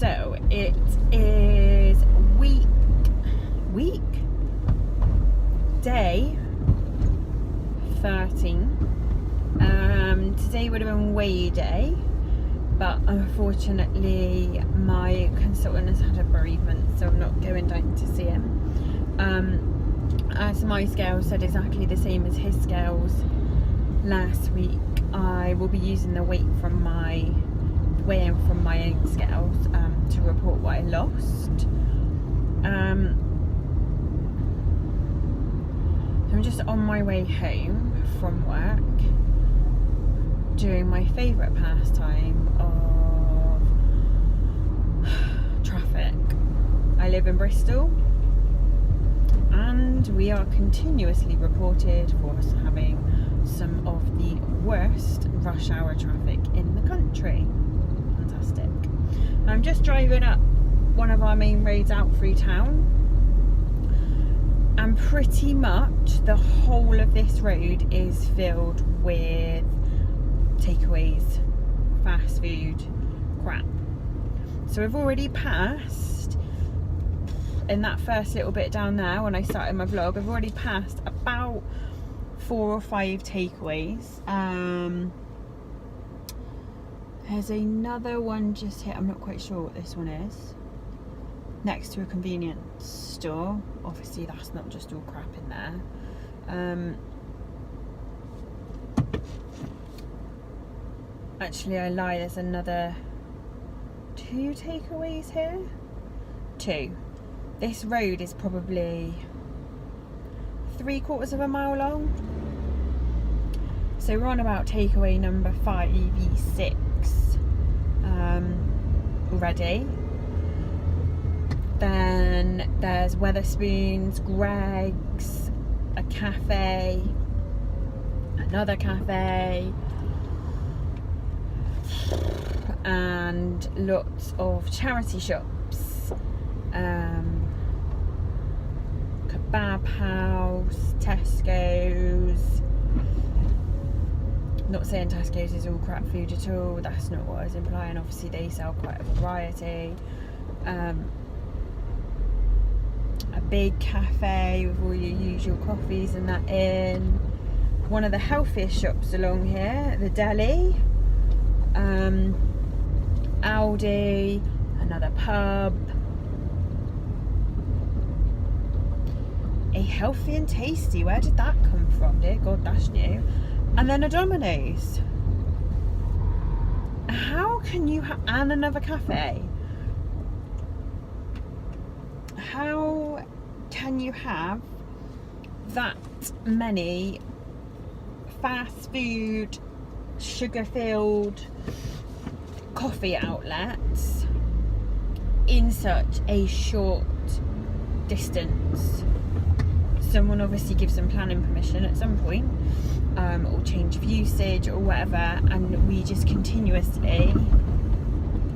So it is week day 13. Today would have been weigh day, but unfortunately my consultant has had a bereavement, so I'm not going down to see him. As my scale said exactly the same as his scales last week, I will be using the weighing from my own scales to report what I lost. I'm just on my way home from work, doing my favourite pastime of traffic. I live in Bristol, and we are continuously reported for us having some of the worst rush hour traffic in the country. Fantastic. I'm just driving up one of our main roads out through town, and pretty much the whole of this road is filled with takeaways, fast food, crap. So I've already passed, in that first little bit down there when I started my vlog, I've already passed about 4 or 5 takeaways. There's another one just here, I'm not quite sure what this one is, next to a convenience store. Obviously that's not just all crap in there. Actually I lie, there's another 2 takeaways here. 2. This road is probably 3/4 of a mile long. So we're on about takeaway number 5-6 already. Then there's Wetherspoons, Greg's, a cafe, another cafe, and lots of charity shops. Kebab house, Tesco's. Not saying Tesco's is all crap food at all, that's not what I was implying. Obviously they sell quite a variety. A big cafe with all your usual coffees and that in. One of the healthiest shops along here, the deli. Aldi, another pub. A Healthy and Tasty, where did that come from? Dear God, that's new. And then a Domino's. How can you have, and another cafe. How can you have that many fast food, sugar-filled coffee outlets in such a short distance? Someone obviously gives them planning permission at some point, or change of usage or whatever, and we just continuously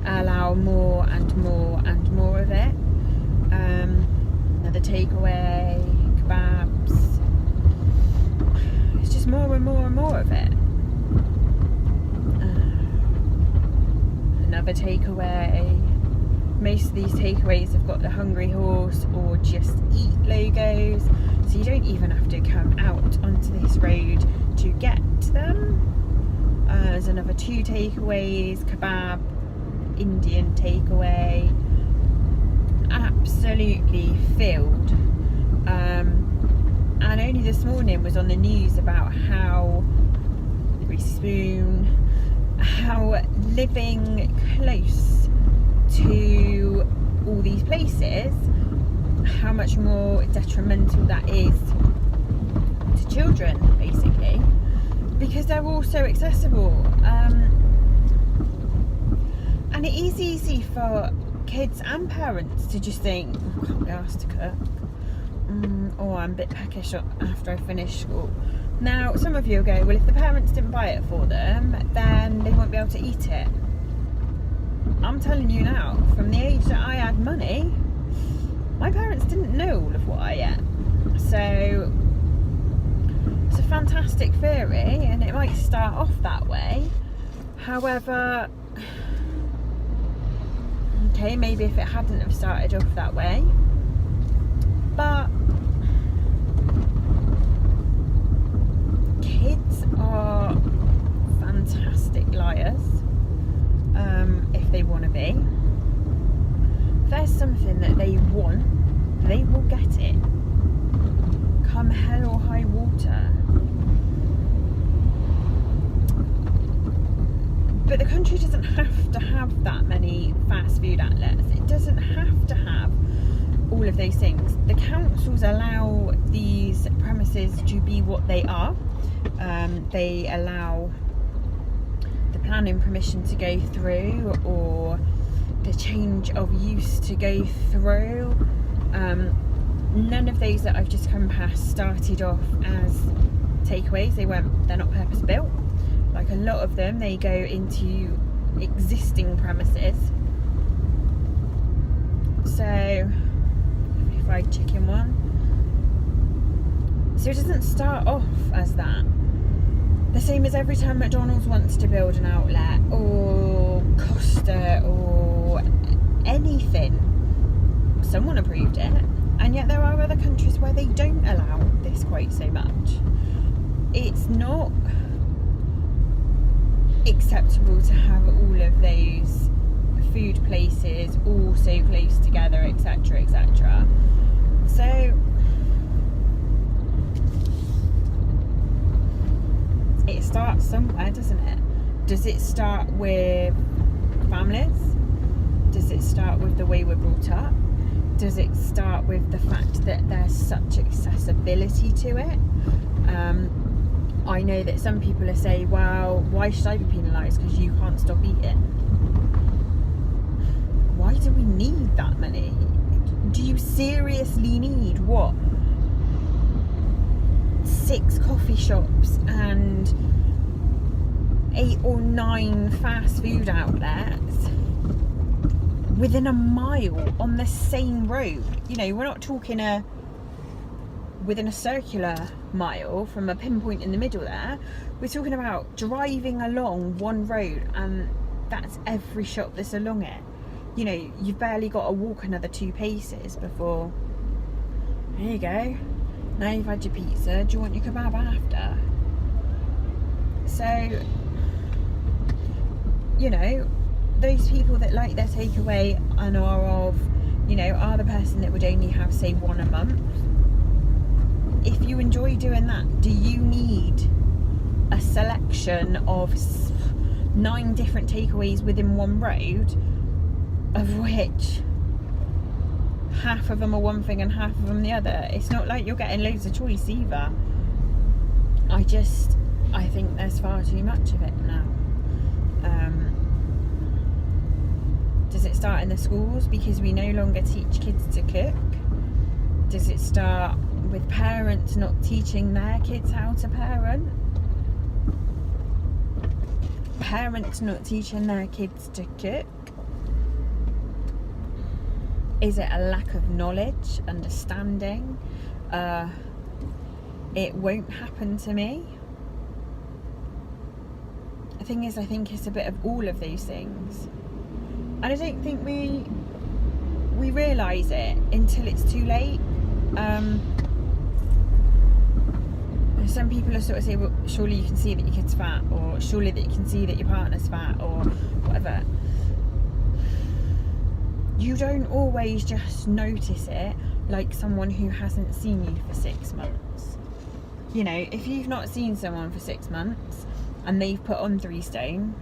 allow more and more and more of it. Another takeaway, kebabs. It's just more and more and more of it. Another takeaway. Most of these takeaways have got the Hungry Horse or Just Eat logos, so you don't even have to come out onto this road to get them. There's another 2 takeaways, kebab, Indian takeaway, absolutely filled. And only this morning was on the news about how living close to all these places, how much more detrimental that is to children, basically, because they're all so accessible. And it is easy for kids and parents to just think, oh, I can't be asked to cook, or I'm a bit peckish after I finish school. Now some of you will go, well, if the parents didn't buy it for them, then they won't be able to eat it. I'm telling you now, from the age that I had money, my parents didn't know all of what I ate. So it's a fantastic theory, and it might start off that way. However, Okay, maybe if it hadn't have started off that way, but kids are fantastic liars. If they want to be, if there's something that they want, they will get it, come hell or high water. But the country doesn't have to have that many fast food outlets. It doesn't have to have all of those things. The councils allow these premises to be what they are. They allow the planning permission to go through, or the change of use to go through. None of those that I've just come past started off as takeaways. They're not purpose built. Like a lot of them, they go into existing premises. So, lovely fried chicken one. So it doesn't start off as that. The same as every time McDonald's wants to build an outlet, or Costa, or anything, someone approved it. And yet there are other countries where they don't allow this quite so much. It's not acceptable to have all of those food places all so close together, etc., etc. So it starts somewhere, doesn't it? Does it start with families? Does it start with the way we're brought up? Does it start with the fact that there's such accessibility to it? I know that some people are saying, well, why should I be penalised because you can't stop eating? Why do we need that many? Do you seriously need, what, 6 coffee shops and 8 or 9 fast food outlets within a mile on the same road? You know, we're not talking within a circular mile from a pinpoint in the middle there. We're talking about driving along one road, and that's every shop that's along it. You know, you've barely got to walk another 2 paces before, there you go, now you've had your pizza, do you want your kebab after? So, you know, those people that like their takeaway and are of, you know, are the person that would only have, say, one a month. If you enjoy doing that, do you need a selection of 9 different takeaways within one road, of which half of them are one thing and half of them the other? It's not like you're getting loads of choice either. I think there's far too much of it now. Does it start in the schools because we no longer teach kids to cook? Does it start with parents not teaching their kids how to parent? Parents not teaching their kids to cook? Is it a lack of knowledge, understanding? It won't happen to me. The thing is, I think it's a bit of all of those things. And I don't think we realise it until it's too late. Some people are sort of say, well, surely you can see that your kid's fat, or surely that you can see that your partner's fat, or whatever. You don't always just notice it like someone who hasn't seen you for 6 months. You know, if you've not seen someone for 6 months and they've put on 3 stone,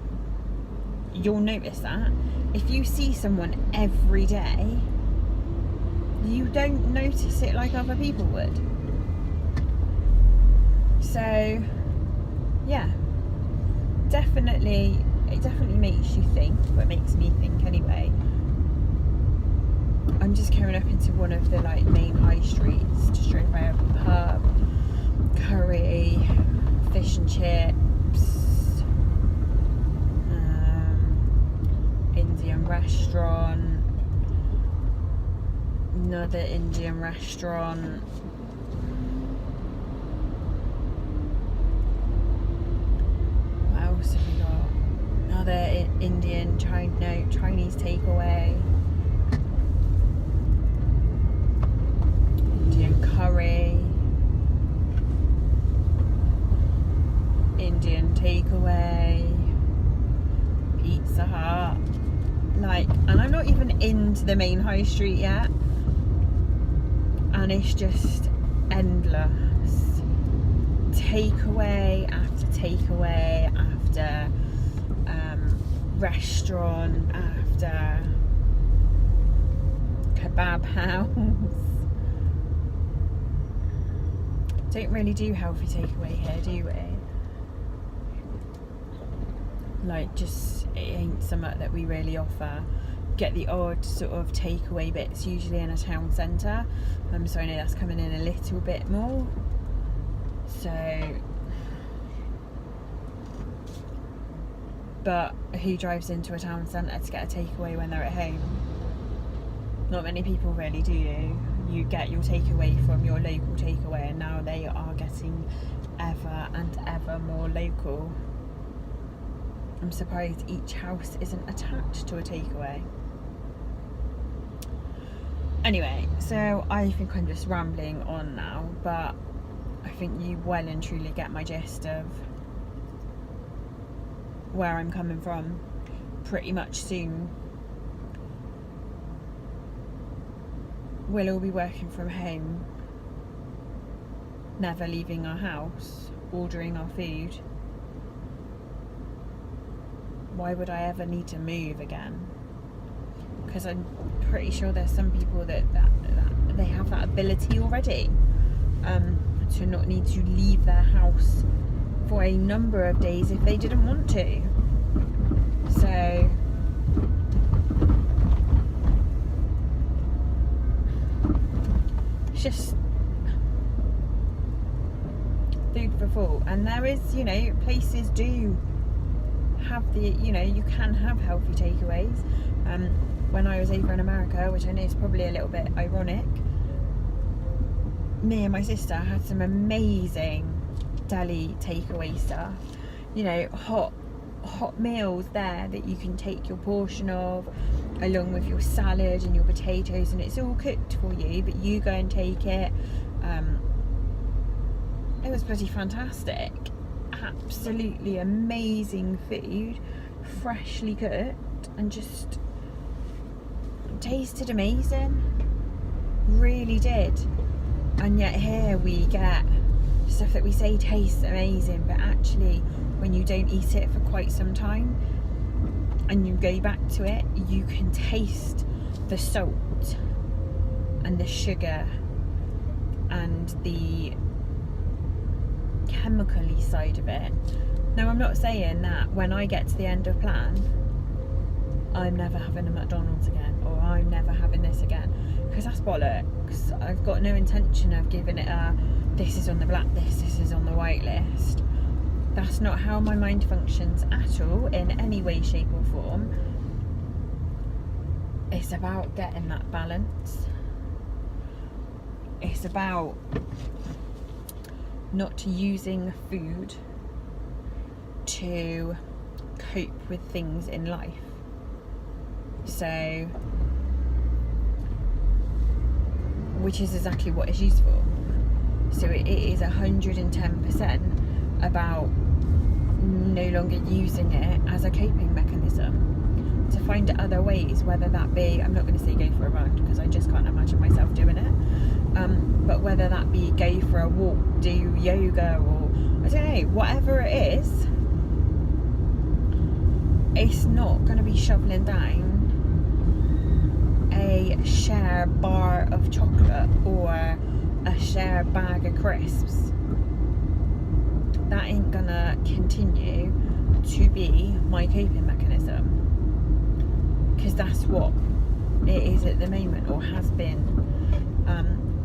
you'll notice that. If you see someone every day, you don't notice it like other people would. So, yeah, it definitely makes you think, but it makes me think anyway. I'm just coming up into one of the main high streets, just straight by a pub, curry, fish and chips, Indian restaurant, another Indian restaurant. What else have we got? Another Chinese takeaway. Like, and I'm not even into the main high street yet, and it's just endless. Takeaway after takeaway after restaurant after kebab house. Don't really do healthy takeaway here, do we? Like, just, it ain't something that we really offer. Get the odd sort of takeaway bits, usually in a town centre. So I know that's coming in a little bit more. So, but who drives into a town centre to get a takeaway when they're at home? Not many people really, do you? You get your takeaway from your local takeaway, and now they are getting ever and ever more local. I'm surprised each house isn't attached to a takeaway. Anyway, so I think I'm just rambling on now, but I think you well and truly get my gist of where I'm coming from. Pretty much soon we'll all be working from home, never leaving our house, ordering our food. Why would I ever need to move again? Because I'm pretty sure there's some people that they have that ability already, to not need to leave their house for a number of days if they didn't want to. So it's just food for thought. And there is, places do have the, you can have healthy takeaways. When I was over in America, which I know is probably a little bit ironic, me and my sister had some amazing deli takeaway stuff. Hot meals there that you can take your portion of, along with your salad and your potatoes, and it's all cooked for you, but you go and take it. It was bloody fantastic. Absolutely amazing food, freshly cooked, and just tasted amazing. Really did. And yet here we get stuff that we say tastes amazing, but actually when you don't eat it for quite some time and you go back to it, you can taste the salt and the sugar and the chemically side of it. Now, I'm not saying that when I get to the end of plan I'm never having a McDonald's again, or I'm never having this again, because that's bollocks. I've got no intention of giving it a this is on the black list, this is on the white list. That's not how my mind functions at all, in any way, shape or form. It's about getting that balance. It's about not using food to cope with things in life. So, which is exactly what it's used for. So it is 110% about no longer using it as a coping mechanism, to find other ways, whether that be, I'm not going to say go for a run because I just can't imagine myself doing it, but whether that be go for a walk, do yoga, or I don't know, whatever it is, it's not going to be shoveling down a share bar of chocolate or a share bag of crisps. That ain't gonna continue to be my coping mechanism, because that's what it is at the moment, or has been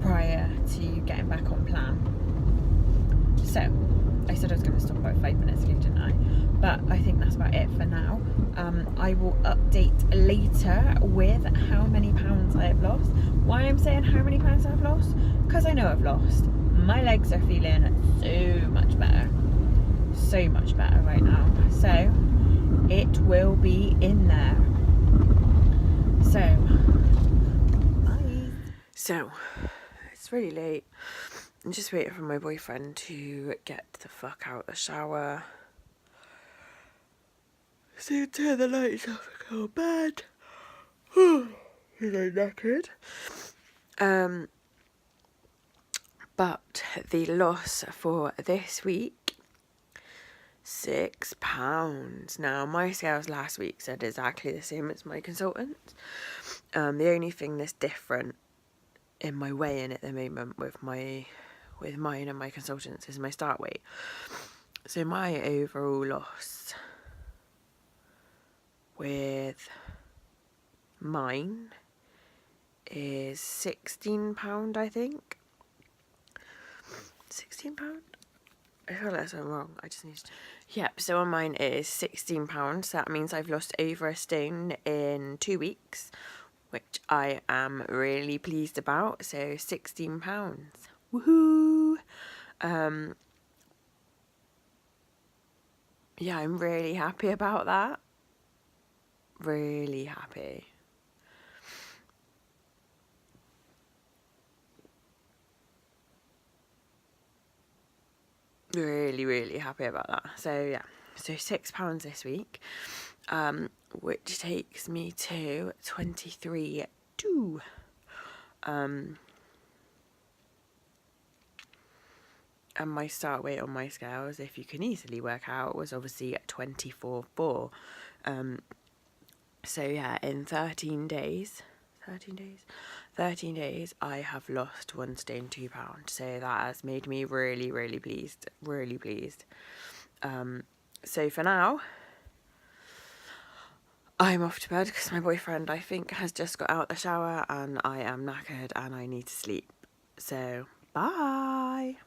prior to getting back on plan. So I said I was going to stop about 5 minutes ago, didn't I? But I think that's about it for now. I will update later with how many pounds I have lost. Why I'm saying how many pounds I've lost? Because I know I've lost. My legs are feeling so much better. So much better right now. So it will be in there. So, bye. So, it's really late. I'm just waiting for my boyfriend to get the fuck out of the shower. So turn the lights off and go to bed. Feeling knackered. But the loss for this week, £6. Now, my scales last week said exactly the same as my consultant's. The only thing that's different in my weigh-in at the moment with mine and my consultant's is my start weight. So my overall loss with mine is £16, I think. £16? I feel like I'm wrong. I just need to... Yep, so on mine is £16. So that means I've lost over a stone in 2 weeks, which I am really pleased about. So £16. Woohoo! Yeah, I'm really happy about that. Really happy. Really, really happy about that. So yeah, so £6 this week, which takes me to 23.2. And my start weight on my scales, if you can easily work out, was obviously at 24.4. So yeah, in 13 days, I have lost 1 stone, £2. So that has made me really, really pleased. Really pleased. So for now, I'm off to bed because my boyfriend, I think, has just got out the shower and I am knackered and I need to sleep. So, bye.